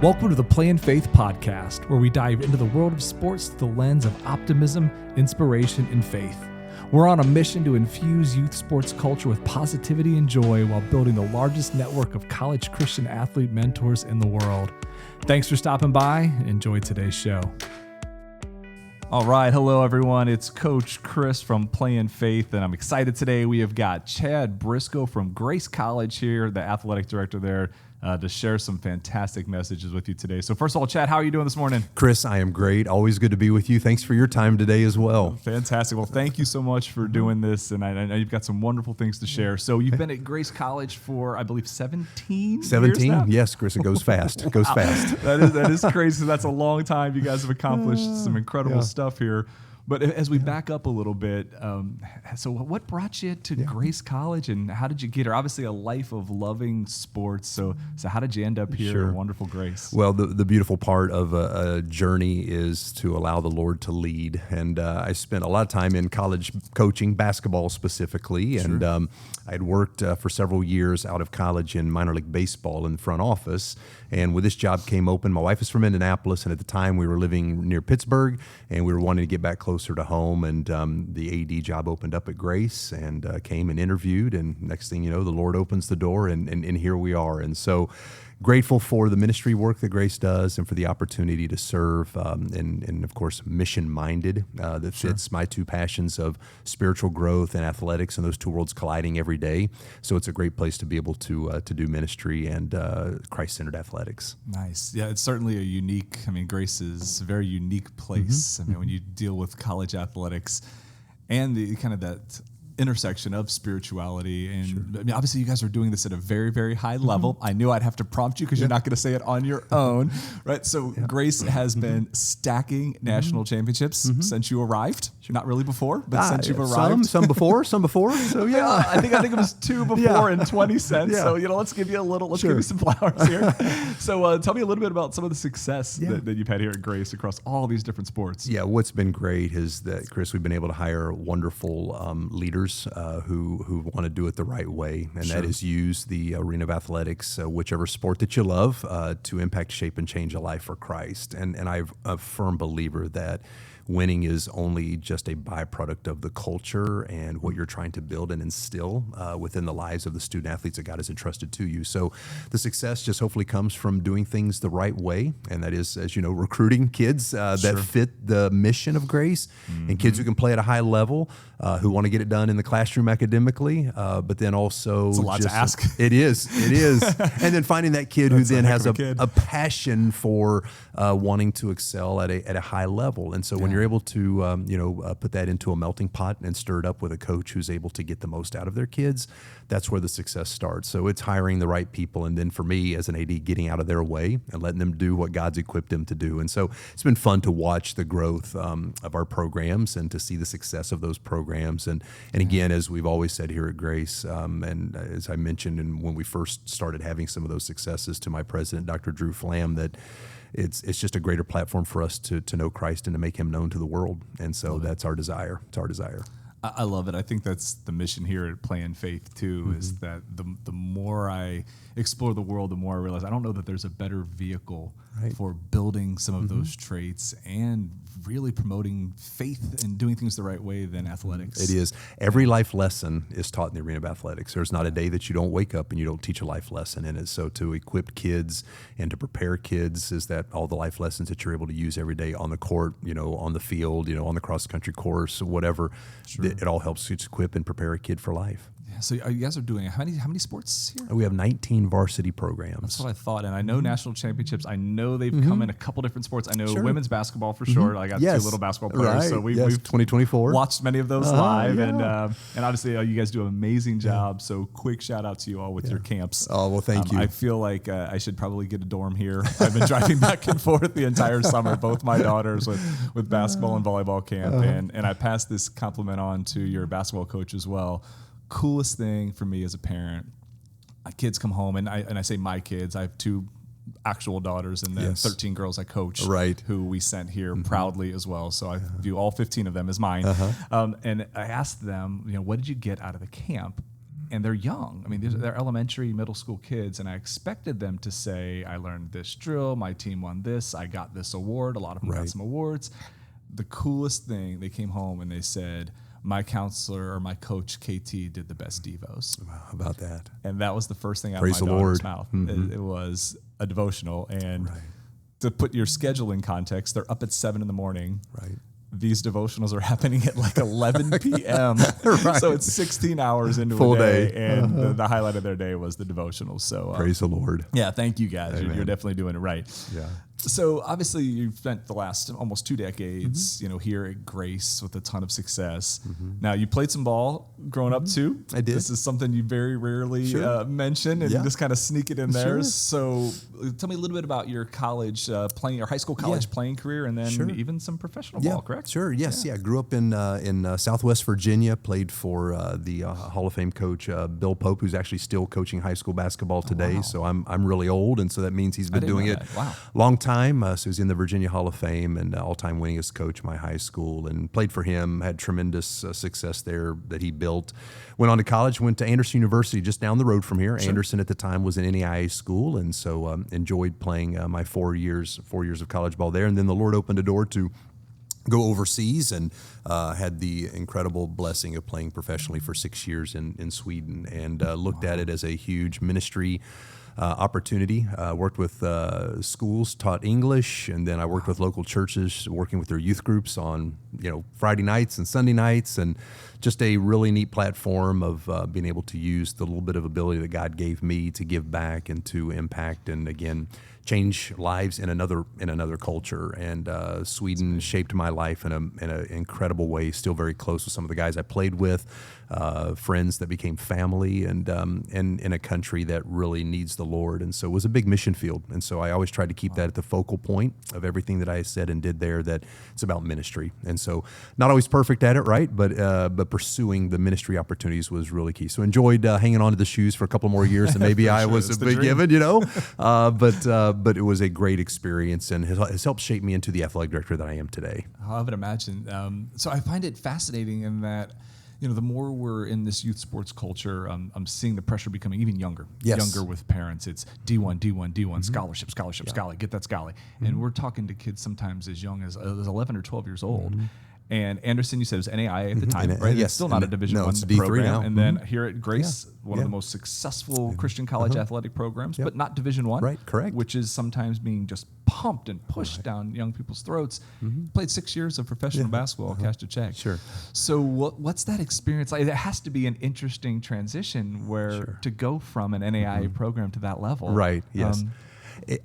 Welcome to the Play in Faith podcast, where we dive into the world of sports through the lens of optimism, inspiration, and faith. We're on a mission to infuse youth sports culture with positivity and joy while building the largest network of college Christian athlete mentors in the world. Thanks for stopping by. Enjoy today's show. All right. Hello, everyone. It's Coach Chris from Play in Faith, and I'm excited today. We have got Chad Briscoe from Grace College here, the athletic director there, to share some fantastic messages with you today. So first of all, Chad, how are you doing this morning? Chris, I am great. Always good to be with you. Thanks for your time today as well. Fantastic. Well, thank you so much for doing this, and I know you've got some wonderful things to share. So you've been at Grace College for, I believe, 17 years now? Yes, Chris, it goes fast. It goes fast. That is crazy. That's a long time. You guys have accomplished some incredible stuff here. But as we back up a little bit, so what brought you to Grace College, and how did you get here? Obviously, a life of loving sports. So how did you end up here at wonderful Grace? Well, the beautiful part of a journey is to allow the Lord to lead. And I spent a lot of time in college coaching, basketball specifically. Sure. And I had worked for several years out of college in minor league baseball in the front office. And when this job came open, my wife is from Indianapolis, and at the time we were living near Pittsburgh, and we were wanting to get back closer to home. And the AD job opened up at Grace, and came and interviewed. And next thing you know, the Lord opens the door, and here we are. And so grateful for the ministry work that Grace does and for the opportunity to serve, and of course, mission-minded that fits my two passions of spiritual growth and athletics, and those two worlds colliding every day. So it's a great place to be able to do ministry and Christ-centered athletics. Nice. Yeah, it's certainly a unique, Grace is a very unique place. Mm-hmm. When you deal with college athletics and the kind of that intersection of spirituality, and obviously you guys are doing this at a very, very high level. I knew I'd have to prompt you because you're not going to say it on your own, right? So Grace has been stacking national championships since you arrived. Not really before, but since you've arrived. Some before. So yeah, I think it was two before in 20 cents. So let's give you give you some flowers here. So tell me a little bit about some of the success that you've had here at Grace across all these different sports. Yeah, what's been great is that, Chris, we've been able to hire wonderful leaders who want to do it the right way, and that is use the arena of athletics, whichever sport that you love, to impact, shape, and change a life for Christ. And I'm a firm believer that winning is only just a byproduct of the culture and what you're trying to build and instill within the lives of the student athletes that God has entrusted to you. So the success just hopefully comes from doing things the right way, and that is, as you know, recruiting kids that fit the mission of Grace, and kids who can play at a high level, who want to get it done in the classroom academically, but then also it's a lot to ask. It is, and then finding that kid who then has a passion for wanting to excel at a high level. And so when you're able to put that into a melting pot and stir it up with a coach who's able to get the most out of their kids, that's where the success starts. So it's hiring the right people, and then for me as an AD, getting out of their way and letting them do what God's equipped them to do. And so it's been fun to watch the growth of our programs and to see the success of those programs. And again, as we've always said here at Grace, and as I mentioned, and when we first started having some of those successes to my president, Dr. Drew Flam, that it's just a greater platform for us to know Christ and to make him known to the world. And so that's our desire. It's our desire. I love it. I think that's the mission here at Play in Faith too, is that the more I explore the world, the more I realize I don't know that there's a better vehicle for building some of those traits and really promoting faith and doing things the right way than athletics. It is. Every life lesson is taught in the arena of athletics. There's not a day that you don't wake up and you don't teach a life lesson in it. So to equip kids and to prepare kids is that all the life lessons that you're able to use every day on the court, on the field, on the cross-country course, whatever, it all helps you equip and prepare a kid for life. So you guys are doing how many sports here? We have 19 varsity programs. That's what I thought, and I know national championships. I know they've come in a couple different sports. I know women's basketball for sure. I got two little basketball players, so we've 2024 watched many of those live, and obviously you guys do an amazing job. So quick shout out to you all with your camps. Oh well, thank you. I feel like I should probably get a dorm here. I've been driving back and forth the entire summer, both my daughters with basketball and volleyball camp, and I passed this compliment on to your basketball coach as well. Coolest thing for me as a parent, my kids come home, and I say my kids, I have two actual daughters and then 13 girls I coach, who we sent here proudly as well. So I view all 15 of them as mine. And I asked them, what did you get out of the camp? and they're young. I mean, they're elementary, middle school kids, and I expected them to say, I learned this drill, my team won this, I got this award. A lot of them got some awards. The coolest thing, they came home and they said, my counselor or my coach, KT, did the best devos. Wow, how about that? And that was the first thing out Praise of my the daughter's Lord. mouth. It was a devotional. And to put your schedule in context, they're up at 7 in the morning. Right. These devotionals are happening at like 11 p.m. So it's 16 hours into Full a day. day. And the highlight of their day was the devotionals. So Praise the Lord. Yeah, thank you guys. You're definitely doing it right. Yeah. So obviously you've spent the last almost 2 decades, here at Grace with a ton of success. Now you played some ball growing up too. I did. This is something you very rarely mention and just kind of sneak it in there. So tell me a little bit about your college playing, or high school college playing career, and then even some professional ball, correct? Sure. Yes. Yeah. Grew up in Southwest Virginia. Played for the Hall of Fame coach Bill Pope, who's actually still coaching high school basketball today. Wow. So I'm really old, and so that means he's been doing it long time. So he's in the Virginia Hall of Fame and all-time winningest coach my high school, and played for him. Had tremendous success there that he built. Went on to college. Went to Anderson University, just down the road from here. Anderson at the time was an NAIA school, and so enjoyed playing my 4 years of college ball there. And then the Lord opened a door to go overseas, and had the incredible blessing of playing professionally for 6 years in Sweden, and looked at it as a huge ministry opportunity. Worked with schools, taught English, and then I worked with local churches, working with their youth groups on Friday nights and Sunday nights, and just a really neat platform of being able to use the little bit of ability that God gave me to give back and to impact, and again, change lives in another culture. And Sweden shaped my life in an incredible way. Still very close with some of the guys I played with, friends that became family, and in a country that really needs the Lord. And so it was a big mission field. And so I always tried to keep that at the focal point of everything that I said and did there, that it's about ministry. And so not always perfect at it, right? But pursuing the ministry opportunities was really key. So enjoyed hanging on to the shoes for a couple more years than maybe I was been given, but it was a great experience, and has helped shape me into the athletic director that I am today. I would imagine. So I find it fascinating in that, the more we're in this youth sports culture, I'm seeing the pressure becoming even younger. Younger with parents. It's D1, scholarship, scholarly, get that scholarly. And we're talking to kids sometimes as young as 11 or 12 years old. And Anderson, you said it was NAIA at the time, right? Yes. It's still not a Division I it's D3 program. now. And then here at Grace, one of the most successful Christian college athletic programs, but not Division I. Right, correct. Which is sometimes being just pumped and pushed down young people's throats. Played 6 years of professional basketball, cashed a check. Sure. So what's that experience like? It has to be an interesting transition where to go from an NAIA program to that level. Right, yes.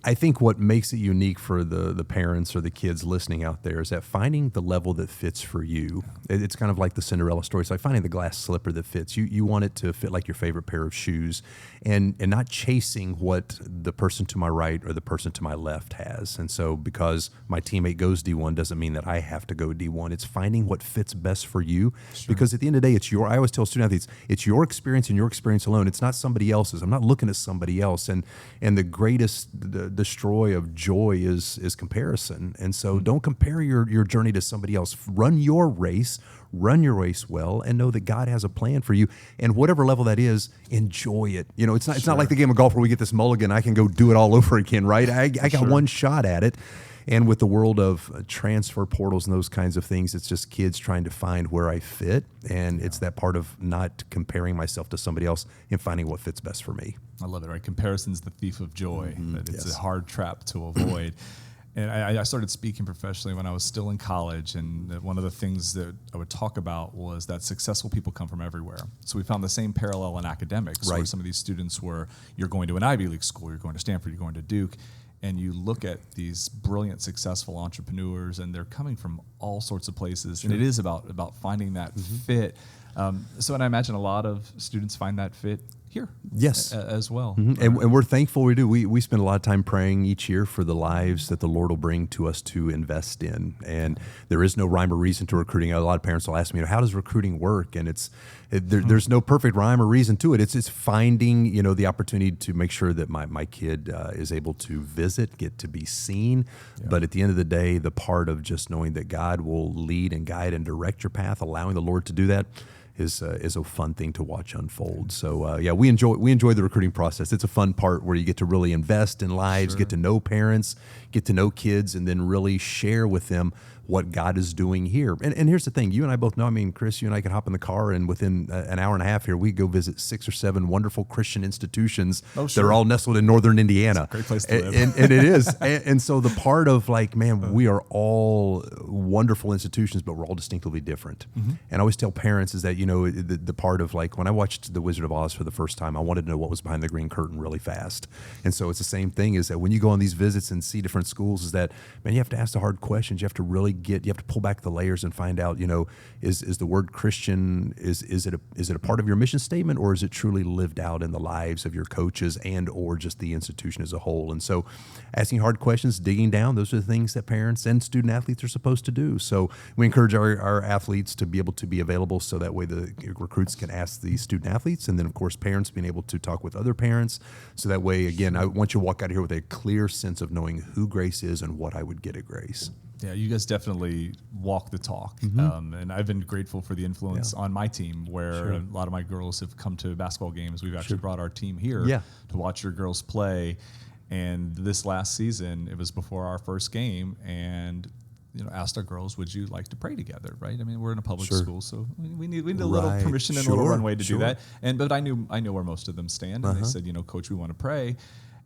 I think what makes it unique for the parents or the kids listening out there is that finding the level that fits for you. It's kind of like the Cinderella story. It's like finding the glass slipper that fits. You want it to fit like your favorite pair of shoes, and not chasing what the person to my right or the person to my left has. And so because my teammate goes D1 doesn't mean that I have to go D1. It's finding what fits best for you. Because at the end of the day, I always tell student athletes, it's your experience and your experience alone. It's not somebody else's. I'm not looking at somebody else. And the greatest destroy of joy is comparison. And so don't compare your journey to somebody else. Run your race well, and know that God has a plan for you. And whatever level that is, enjoy it. It's not like the game of golf where we get this mulligan. I can go do it all over again, right? I got one shot at it. And with the world of transfer portals and those kinds of things, it's just kids trying to find where I fit. And it's that part of not comparing myself to somebody else and finding what fits best for me. I love it, right? Comparison's the thief of joy. That it's a hard trap to avoid. And I started speaking professionally when I was still in college, and one of the things that I would talk about was that successful people come from everywhere. So we found the same parallel in academics, where some of these students you're going to an Ivy League school, you're going to Stanford, you're going to Duke, and you look at these brilliant, successful entrepreneurs, and they're coming from all sorts of places, and it is about finding that fit. And I imagine a lot of students find that fit here as well. And we're thankful we do. We spend a lot of time praying each year for the lives that the Lord will bring to us to invest in. And there is no rhyme or reason to recruiting. A lot of parents will ask me, how does recruiting work? And there's no perfect rhyme or reason to it. It's finding the opportunity to make sure that my kid is able to visit, get to be seen. But at the end of the day, the part of just knowing that God will lead and guide and direct your path, allowing the Lord to do that, is a fun thing to watch unfold. So yeah, we enjoy the recruiting process. It's a fun part where you get to really invest in lives, get to know parents, get to know kids, and then really share with them what God is doing here. And here's the thing, you and I both know, I mean, Chris, you and I can hop in the car and within an hour and a half here, we go visit 6 or 7 wonderful Christian institutions that are all nestled in northern Indiana. It's a great place to live. And it is. And so the part of like, man, we are all wonderful institutions, but we're all distinctively different. And I always tell parents is that, you know, the part of like, when I watched The Wizard of Oz for the first time, I wanted to know what was behind the green curtain really fast. And so it's the same thing, is that when you go on these visits and see different schools, is that, man, you have to ask the hard questions. You have to really you have to pull back the layers and find out, you know, is the word Christian, is it a part of your mission statement, or is it truly lived out in the lives of your coaches and or just the institution as a whole? And so asking hard questions, digging down, those are the things that parents and student athletes are supposed to do. So we encourage our athletes to be able to be available so that way the recruits can ask the student athletes, and then of course parents being able to talk with other parents, so that way, again, I want you to walk out of here with a clear sense of knowing who Grace is and what I would get at Grace. Yeah, you guys definitely walk the talk. And I've been grateful for the influence on my team, where a lot of my girls have come to basketball games. We've actually brought our team here to watch your girls play. And this last season, it was before our first game, and asked our girls, would you like to pray together, right? I mean, we're in a public school, so we need a little permission and a little runway to do that. But I knew where most of them stand, and they said, Coach, we want to pray.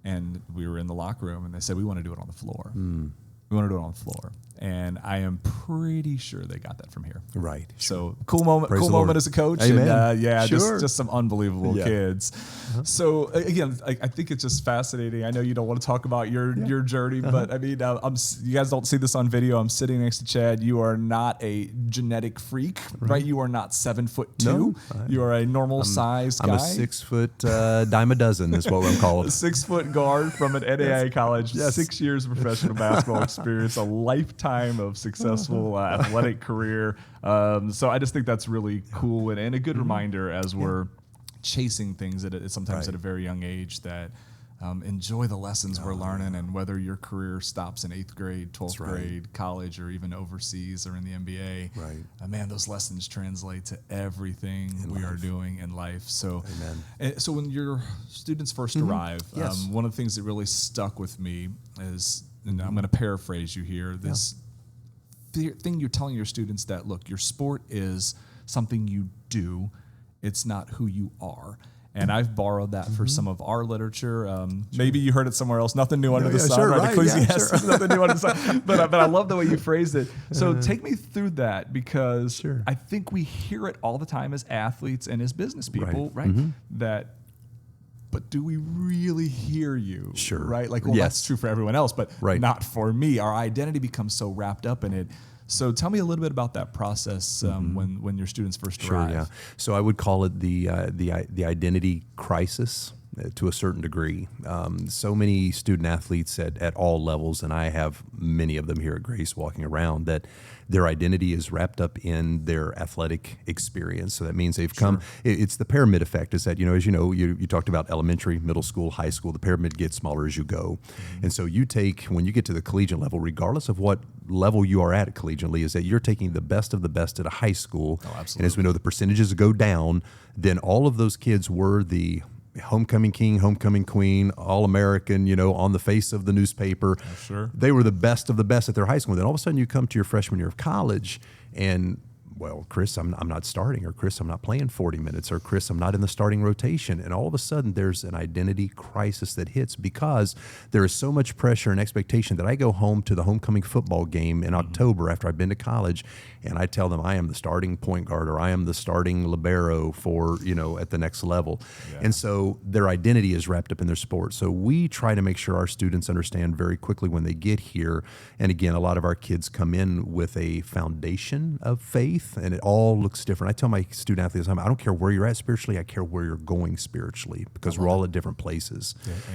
And we were in the locker room, and they said, we want to do it on the floor. We want to do it on the floor. And I am pretty sure they got that from here. Right. So cool moment as a coach. Amen. And just some unbelievable kids. So again, I think it's just fascinating. I know you don't want to talk about your journey, but I mean, you guys don't see this on video. I'm sitting next to Chad. You are not a genetic freak, right? You are not 7'2". No, you are a normal sized guy. I'm a 6 foot dime a dozen is what I'm called. A 6 foot guard from an NAIA college, 6 years of professional basketball experience, a lifetime of successful athletic career. So I just think that's really cool and a good reminder as we're chasing things sometimes at a very young age, that enjoy the lessons we're learning, and whether your career stops in 8th grade, 12th grade, college, or even overseas or in the NBA, man, those lessons translate to everything we are doing in life. So, so when your students first arrive, one of the things that really stuck with me is, and I'm going to paraphrase you here, this thing you're telling your students, that, look, your sport is something you do, it's not who you are. And I've borrowed that for some of our literature. Maybe you heard it somewhere else. Nothing new under the sun, right? Ecclesiastes, nothing new under the sun. But I love the way you phrased it. So take me through that, because I think we hear it all the time as athletes and as business people, right? But do we really hear you? Right? Like, well, that's true for everyone else, but not for me. Our identity becomes so wrapped up in it. So tell me a little bit about that process when your students first arrive. Yeah. So I would call it the identity crisis to a certain degree. So many student athletes at all levels, and I have many of them here at Grace walking around, that their identity is wrapped up in their athletic experience. So that means they've come, it's the pyramid effect, is that, as you know, you talked about elementary, middle school, high school, the pyramid gets smaller as you go. And so when you get to the collegiate level, regardless of what level you are at collegiately, is that you're taking the best of the best at a high school. And as we know, the percentages go down, then all of those kids were the homecoming king, homecoming queen, all-American, on the face of the newspaper. They were the best of the best at their high school. Then all of a sudden you come to your freshman year of college, and, well, Chris, I'm not starting, or Chris, I'm not playing 40 minutes, or Chris, I'm not in the starting rotation. And all of a sudden there's an identity crisis that hits, because there is so much pressure and expectation that I go home to the homecoming football game in October after I've been to college, and I tell them I am the starting point guard, or I am the starting libero for, at the next level. And so their identity is wrapped up in their sport. So we try to make sure our students understand very quickly when they get here. And again, a lot of our kids come in with a foundation of faith, and it all looks different. I tell my student athletes, I don't care where you're at spiritually, I care where you're going spiritually, because we're all at different places.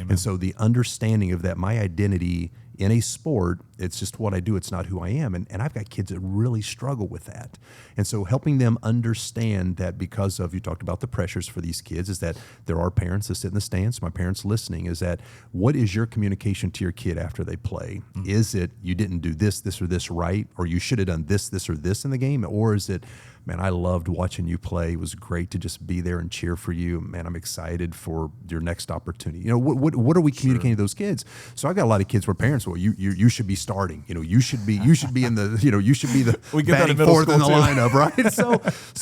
And so the understanding of that, my identity in a sport. It's just what I do. It's not who I am. And I've got kids that really struggle with that. And so helping them understand that because of, you talked about the pressures for these kids, is that there are parents that sit in the stands, my parents listening, is that what is your communication to your kid after they play? Mm-hmm. Is it you didn't do this, or this right, or you should have done this, or this in the game? Or is it, man, I loved watching you play. It was great to just be there and cheer for you. Man, I'm excited for your next opportunity. You know, what are we communicating to those kids? So I've got a lot of kids where parents, well, you should be starting. You know, you should be in the, you should be the batting fourth in the lineup, right? So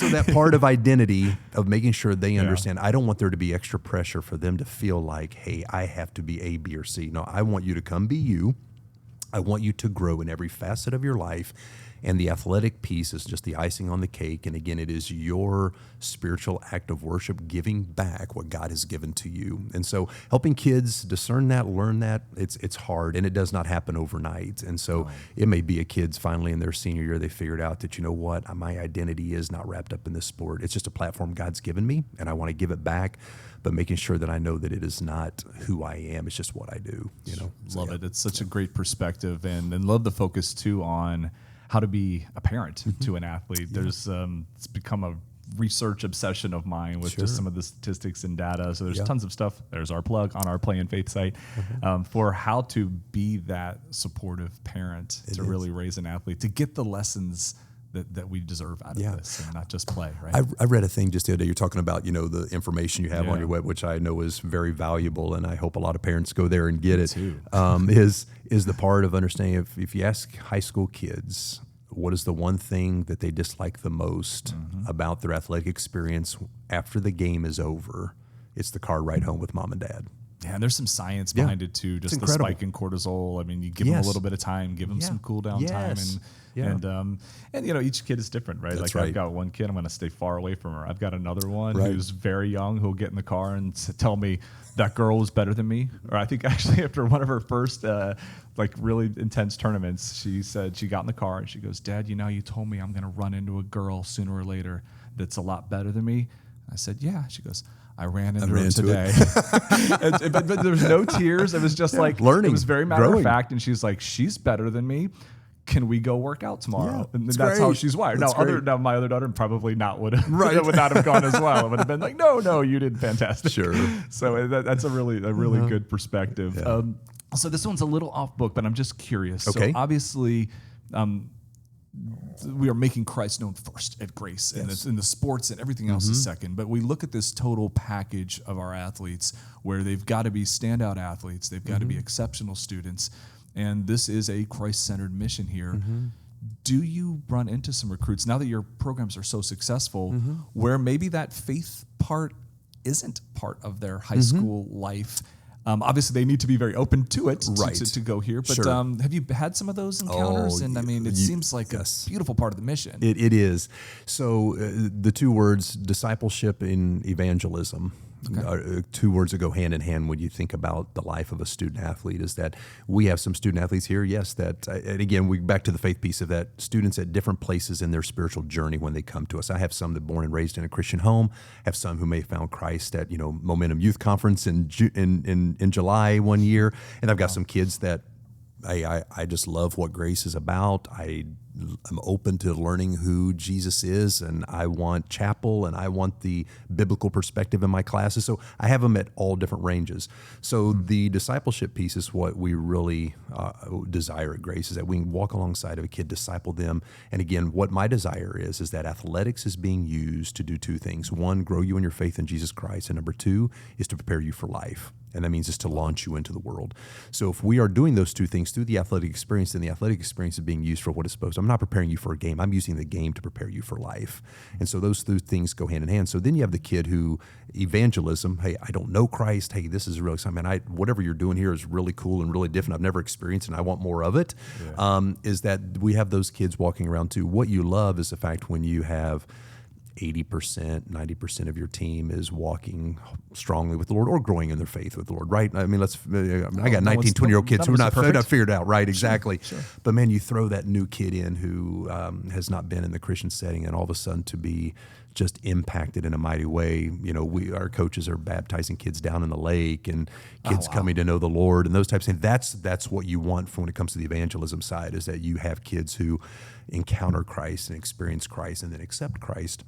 that part of identity of making sure they understand. I don't want there to be extra pressure for them to feel like, hey, I have to be A, B, or C. No, I want you to come be you. I want you to grow in every facet of your life. And the athletic piece is just the icing on the cake. And again, it is your spiritual act of worship, giving back what God has given to you. And so helping kids discern that, learn that, it's hard, and it does not happen overnight. And so it may be a kid's finally in their senior year, they figured out that, you know what, my identity is not wrapped up in this sport. It's just a platform God's given me, and I want to give it back, but making sure that I know that it is not who I am. It's just what I do, you know. Love it. It's such a great perspective, and love the focus too on how to be a parent to an athlete. There's it's become a research obsession of mine with just some of the statistics and data. So there's tons of stuff. There's our plug on our Play in Faith site for how to be that supportive parent to really raise an athlete, to get the lessons that we deserve out of this, and not just play, right? I read a thing just the other day. You're talking about, you know, the information you have on your web, which I know is very valuable, and I hope a lot of parents go there and get it. Too. Is the part of understanding, if you ask high school kids, what is the one thing that they dislike the most about their athletic experience after the game is over? It's the car ride home with mom and dad. Yeah, and there's some science behind it too. Just the spike in cortisol. I mean, you give them a little bit of time, give them some cool down time, and you know, each kid is different, right? That's I've got one kid, I'm going to stay far away from her. I've got another one who's very young, who'll get in the car and tell me that girl is better than me. Or I think actually after one of her first like really intense tournaments, she said she got in the car and she goes, "Dad, you know, you told me I'm going to run into a girl sooner or later that's a lot better than me." I said, "Yeah." She goes, I ran into her today. but there was no tears. It was just like learning. It was very matter of fact. And she's like, "She's better than me. Can we go work out tomorrow?" And that's how she's wired. Now my other daughter probably would not have gone as well. It would have been like, no, you did fantastic. Sure. So that's a really good perspective. Yeah. So this one's a little off book, but I'm just curious. Okay. So obviously, we are making Christ known first at Grace, and in the sports and everything else is second. But we look at this total package of our athletes, where they've got to be standout athletes, they've got to be exceptional students, and this is a Christ-centered mission here. Do you run into some recruits now that your programs are so successful, where maybe that faith part isn't part of their high school life? Obviously, they need to be very open to it to go here. But have you had some of those encounters? And I mean, it seems like a beautiful part of the mission. It is. So the two words, discipleship and evangelism, are two words that go hand in hand when you think about the life of a student athlete, is that we have some student athletes here, that, and again, we back to the faith piece of that, students at different places in their spiritual journey when they come to us. I have some that born and raised in a Christian home, have some who may have found Christ at, Momentum Youth Conference in July one year, and I've got some kids that I just love what Grace is about. I'm open to learning who Jesus is, and I want chapel, and I want the biblical perspective in my classes. So I have them at all different ranges. So the discipleship piece is what we really desire at Grace, is that we can walk alongside of a kid, disciple them. And again, what my desire is that athletics is being used to do two things. One, grow you in your faith in Jesus Christ. And number two is to prepare you for life. And that means it's to launch you into the world. So if we are doing those two things through the athletic experience, then the athletic experience is being used for what it's supposed to. I'm not preparing you for a game. I'm using the game to prepare you for life. And so those two things go hand in hand. So then you have the kid who, evangelism, hey, I don't know Christ. Hey, this is really something. Whatever you're doing here is really cool and really different. I've never experienced it, and I want more of it. Is that we have those kids walking around too. What you love is the fact when you have 80%, 90% of your team is walking strongly with the Lord or growing in their faith with the Lord, right? I mean, I got 19, 20-year-old kids who are not figured out, right? Exactly. Sure. But man, you throw that new kid in who has not been in the Christian setting, and all of a sudden to be just impacted in a mighty way. Our coaches are baptizing kids down in the lake, and kids coming to know the Lord, and those types of things. That's what you want from when it comes to the evangelism side, is that you have kids who encounter Christ and experience Christ and then accept Christ.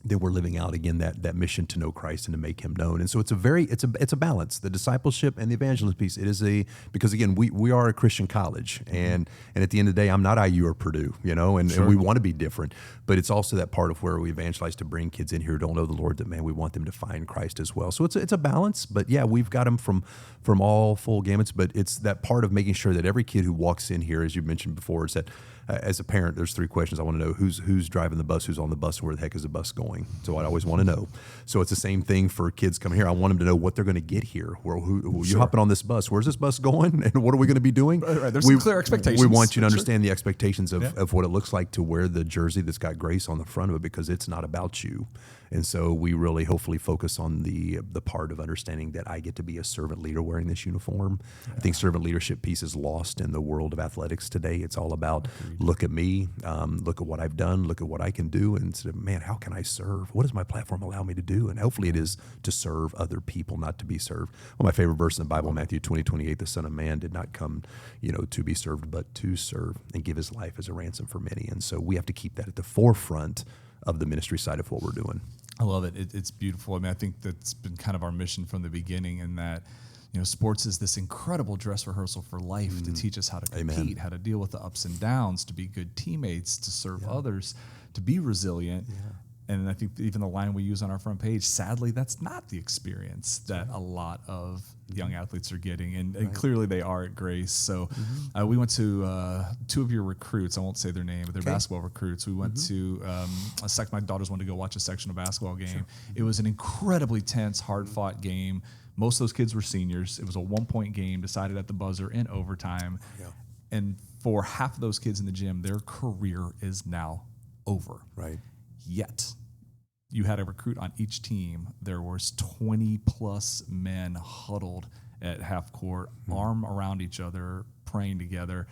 Then we're living out again that mission to know Christ and to make Him known. And so it's a balance, the discipleship and the evangelism piece. It is because again, we are a Christian college, and at the end of the day, I'm not IU or Purdue, and we want to be different. But it's also that part of where we evangelize to bring kids in here who don't know the Lord, that man, we want them to find Christ as well. So it's a balance, but yeah, we've got them from all full gamuts. But it's that part of making sure that every kid who walks in here, as you mentioned before, is that as a parent, there's 3 questions I want to know: who's driving the bus, who's on the bus, and where the heck is the bus going? So I always want to know. So it's the same thing for kids coming here. I want them to know what they're going to get here. Who you hopping on this bus? Where's this bus going? And what are we going to be doing? Right. There's some clear expectations. We want you to understand the expectations of what it looks like to wear the jersey that's got grace on the front of it, because it's not about you. And so we really hopefully focus on the part of understanding that I get to be a servant leader wearing this uniform. I think servant leadership piece is lost in the world of athletics today. It's all about look at me, look at what I've done, look at what I can do, and instead of, man, how can I serve? What does my platform allow me to do? And hopefully it is to serve other people, not to be served. Well, my favorite verse in the Bible, Matthew 20:28, the Son of Man did not come, to be served, but to serve and give His life as a ransom for many. And so we have to keep that at the forefront of the ministry side of what we're doing. I love it. It's beautiful. I mean, I think that's been kind of our mission from the beginning, in that, sports is this incredible dress rehearsal for life, to teach us how to compete, how to deal with the ups and downs, to be good teammates, to serve others, to be resilient. And I think even the line we use on our front page, sadly, that's not the experience that a lot of young athletes are getting. And clearly they are at Grace. So we went to 2 of your recruits. I won't say their name, but they're basketball recruits. We went to my daughters wanted to go watch a sectional basketball game. It was an incredibly tense, hard-fought game. Most of those kids were seniors. It was a 1-point game decided at the buzzer in overtime. And for half of those kids in the gym, their career is now over. Right. Yet you had a recruit on each team. There was 20-plus men huddled at half court, arm around each other, praying together,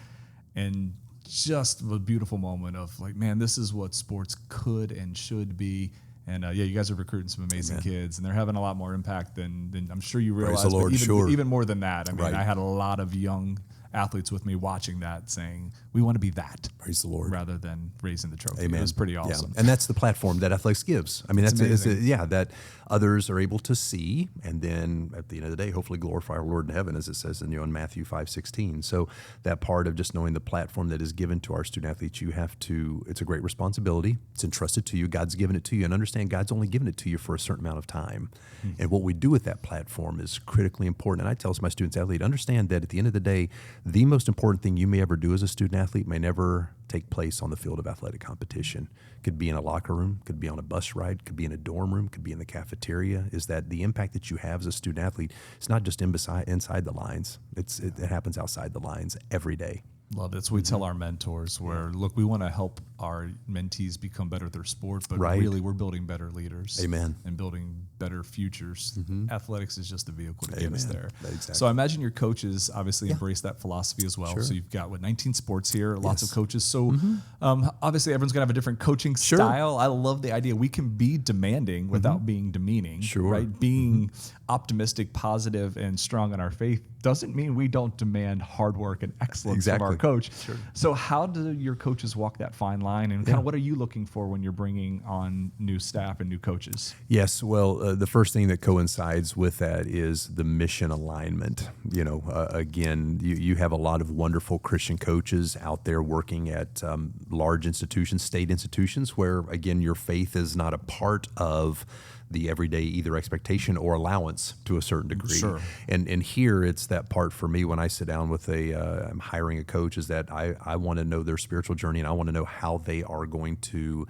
and just a beautiful moment of like, man, this is what sports could and should be. And you guys are recruiting some amazing kids, and they're having a lot more impact than I'm sure you realize. Praise the Lord, even more than that. I mean, I had a lot of young athletes with me watching that, saying, we want to be that. Praise the Lord. Rather than raising the trophy. Amen. It was pretty awesome. Yeah. And that's the platform that athletics gives. I mean, that's that others are able to see, and then at the end of the day, hopefully glorify our Lord in heaven, as it says in Matthew 5:16. So that part of just knowing the platform that is given to our student athletes, it's a great responsibility. It's entrusted to you. God's given it to you, and understand God's only given it to you for a certain amount of time. And what we do with that platform is critically important. And I tell my students athlete, understand that at the end of the day, the most important thing you may ever do as a student athlete may never take place on the field of athletic competition. Could be in a locker room, could be on a bus ride, could be in a dorm room, could be in the cafeteria. Is that the impact that you have as a student athlete? It's not just inside the lines. It happens outside the lines every day. Love it. So we tell our mentors look, we want to help our mentees become better at their sport, but really we're building better leaders. Amen. And building better futures. Athletics is just the vehicle to get us there. Exactly. So I imagine your coaches obviously embrace that philosophy as well. Sure. So you've got 19 sports here, lots of coaches. So obviously everyone's going to have a different coaching style. I love the idea. We can be demanding without being demeaning. Sure. Right? Being optimistic, positive, and strong in our faith doesn't mean we don't demand hard work and excellence from our coach. Sure. So how do your coaches walk that fine line, and kind of what are you looking for when you're bringing on new staff and new coaches? Yes, well, the first thing that coincides with that is the mission alignment. Again, you have a lot of wonderful Christian coaches out there working at large institutions, state institutions, where, again, your faith is not a part of the everyday either expectation or allowance to a certain degree. Sure. And here it's that part for me when I sit down with I'm hiring a coach, is that I want to know their spiritual journey, and I want to know how they are going to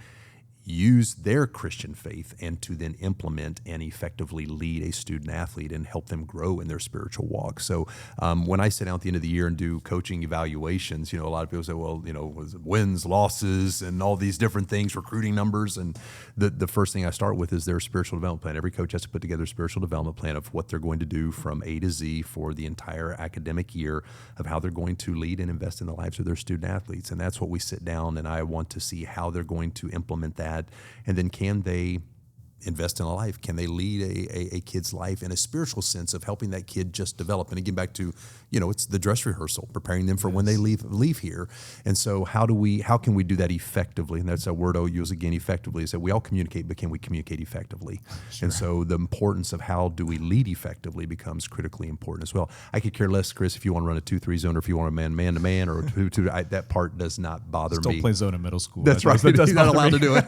use their Christian faith and to then implement and effectively lead a student athlete and help them grow in their spiritual walk. So when I sit down at the end of the year and do coaching evaluations, a lot of people say, well, was it wins, losses, and all these different things, recruiting numbers. And the first thing I start with is their spiritual development plan. Every coach has to put together a spiritual development plan of what they're going to do from A to Z for the entire academic year, of how they're going to lead and invest in the lives of their student athletes. And that's what we sit down, and I want to see how they're going to implement that that? And then can they invest in a life? Can they lead a kid's life in a spiritual sense of helping that kid just develop? And again, back to, it's the dress rehearsal, preparing them for when they leave here. And so how can we do that effectively? And that's a word I'll use again, effectively, is that we all communicate, but can we communicate effectively? Sure. And so the importance of how do we lead effectively becomes critically important as well. I could care less, Chris, if you want to run a 2-3 zone or if you want to man to man or a 2-2, that part does not bother me. Still play zone in middle school. That's right. He's not allowed to do it.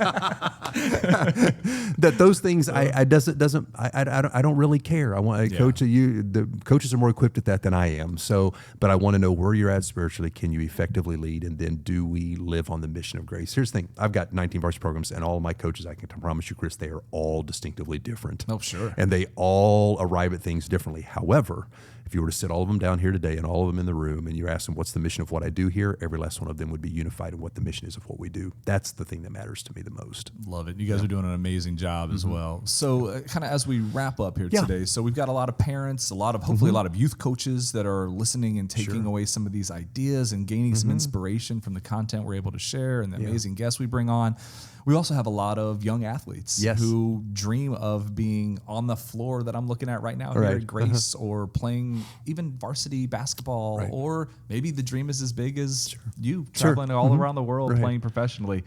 That those things I don't really care. I want a coach. The coaches are more equipped at that than I am. So, but I want to know where you're at spiritually. Can you effectively lead, and then do we live on the mission of grace? Here's the thing: I've got 19 varsity programs, and all of my coaches, I can promise you, Chris, they are all distinctively different. Oh, sure. And they all arrive at things differently. However, if you were to sit all of them down here today and all of them in the room, and you ask them, what's the mission of what I do here? Every last one of them would be unified in what the mission is of what we do. That's the thing that matters to me the most. Love it. You guys are doing an amazing job as well. So kind of as we wrap up here today, so we've got a lot of parents, hopefully a lot of youth coaches that are listening and taking away some of these ideas and gaining some inspiration from the content we're able to share and the amazing guests we bring on. We also have a lot of young athletes who dream of being on the floor that I'm looking at right now here at Grace, or playing even varsity basketball, or maybe the dream is as big as you, traveling all around the world playing professionally.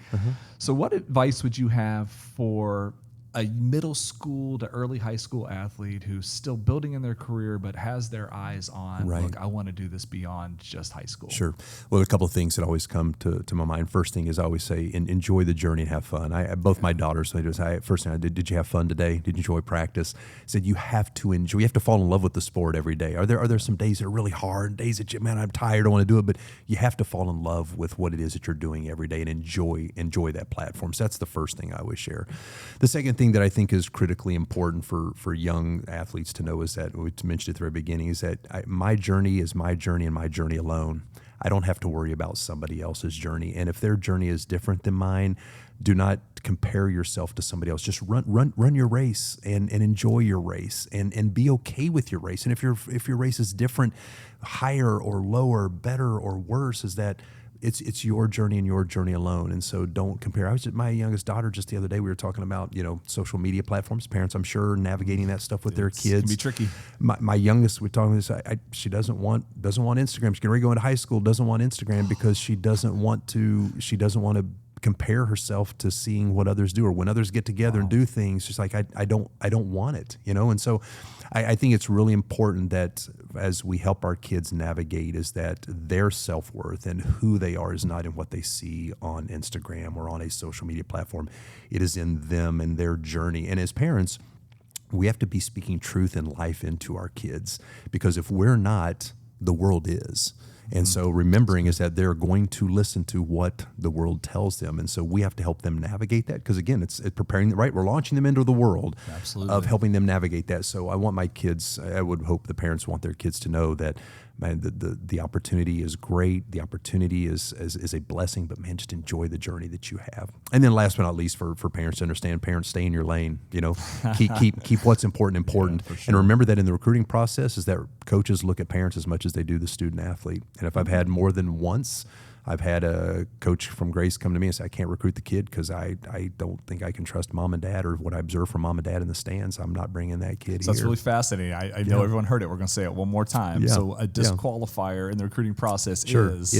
So what advice would you have for a middle school to early high school athlete who's still building in their career but has their eyes on, look, I want to do this beyond just high school? Sure. Well, a couple of things that always come to my mind. First thing is I always say, enjoy the journey and have fun. Both my daughters, first thing I did you have fun today? Did you enjoy practice? I said, you have to enjoy. You have to fall in love with the sport every day. Are there some days that are really hard, days that I'm tired, I want to do it, but you have to fall in love with what it is that you're doing every day and enjoy that platform. So that's the first thing I always share. The second thing that I think is critically important for young athletes to know is that, we mentioned at the very beginning, is that my journey is my journey and my journey alone. I don't have to worry about somebody else's journey. And if their journey is different than mine, do not compare yourself to somebody else. Just run your race and enjoy your race and be okay with your race. And if your race is different, higher or lower, better or worse, is that it's your journey and your journey alone. And so don't compare. I was my youngest daughter just the other day, we were talking about, social media platforms, parents, I'm sure, navigating that stuff with their kids. It can be tricky. My youngest, we're talking this, she doesn't want Instagram. She's getting ready to go into high school, doesn't want Instagram because she doesn't want to compare herself to seeing what others do, or when others get together and do things. She's like, I don't want it, And so I think it's really important that as we help our kids navigate, is that their self-worth and who they are is not in what they see on Instagram or on a social media platform. It is in them and their journey. And as parents, we have to be speaking truth and life into our kids, because if we're not, the world is. And so remembering is that they're going to listen to what the world tells them. And so we have to help them navigate that, because again, it's preparing, right? We're launching them into the world of helping them navigate that. So I want my kids, I would hope the parents want their kids to know that, man, the opportunity is great. The opportunity is a blessing, but man, just enjoy the journey that you have. And then last but not least, for parents to understand, parents, stay in your lane, keep what's important. Yeah, sure. And remember that in the recruiting process is that coaches look at parents as much as they do the student athlete. And if I've had more than once, I've had a coach from Grace come to me and say, I can't recruit the kid because I don't think I can trust mom and dad, or what I observe from mom and dad in the stands. I'm not bringing that kid here. That's really fascinating. I know everyone heard it. We're going to say it one more time. Yeah. So a disqualifier in the recruiting process is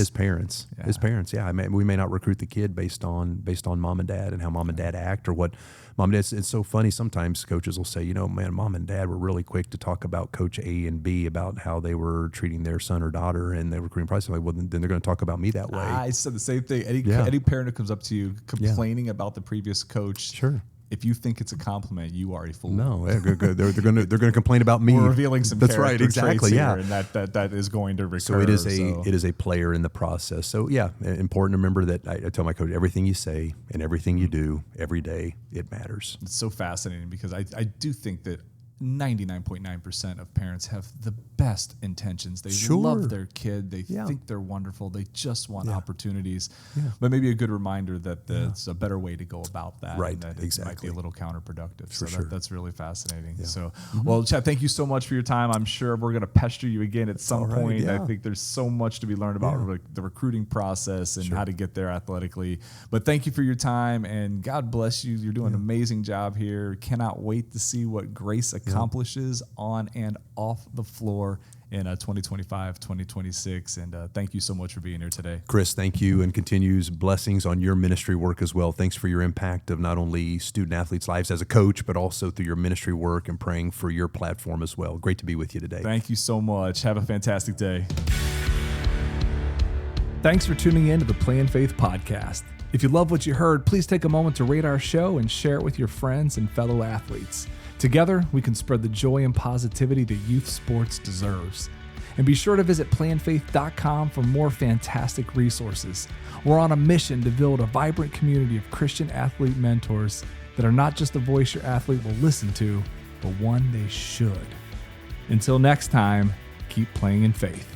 parents. Yeah. Is parents. Yeah, we may not recruit the kid based on mom and dad and how mom and dad act, or what mom and dad. It's so funny. Sometimes coaches will say, man, mom and dad were really quick to talk about coach A and B about how they were treating their son or daughter in the recruiting process. Like, well, then they're going to talk about me that way. I said the same thing. Any parent who comes up to you complaining about the previous coach, sure, if you think it's a compliment, you are a fool. No, they're going to complain about me. We're revealing some That's right, exactly. Traits yeah, here, and that is going to recur. So it is a player in the process. So yeah, important to remember that. I tell my coach, everything you say and everything you do every day, it matters. It's so fascinating, because I do think that 99.9% of parents have the best intentions. They Sure. love their kid. They Yeah. think they're wonderful. They just want Yeah. opportunities. Yeah. But maybe a good reminder that there's a better way to go about that. Right, And that it might exactly. be a little counterproductive. For So sure. that's really fascinating. Yeah. So, well, Chad, thank you so much for your time. I'm sure we're going to pester you again at some all right, point. yeah. I think there's so much to be learned about Yeah. the recruiting process and Sure. how to get there athletically. But thank you for your time, and God bless you. You're doing an amazing job here. Cannot wait to see what Grace accomplishes on and off the floor in 2025, 2026. And thank you so much for being here today. Chris, thank you, and continues blessings on your ministry work as well. Thanks for your impact of not only student athletes' lives as a coach, but also through your ministry work, and praying for your platform as well. Great to be with you today. Thank you so much. Have a fantastic day. Thanks for tuning in to the Play in Faith podcast. If you love what you heard, please take a moment to rate our show and share it with your friends and fellow athletes. Together, we can spread the joy and positivity that youth sports deserves. And be sure to visit playinfaith.com for more fantastic resources. We're on a mission to build a vibrant community of Christian athlete mentors that are not just a voice your athlete will listen to, but one they should. Until next time, keep playing in faith.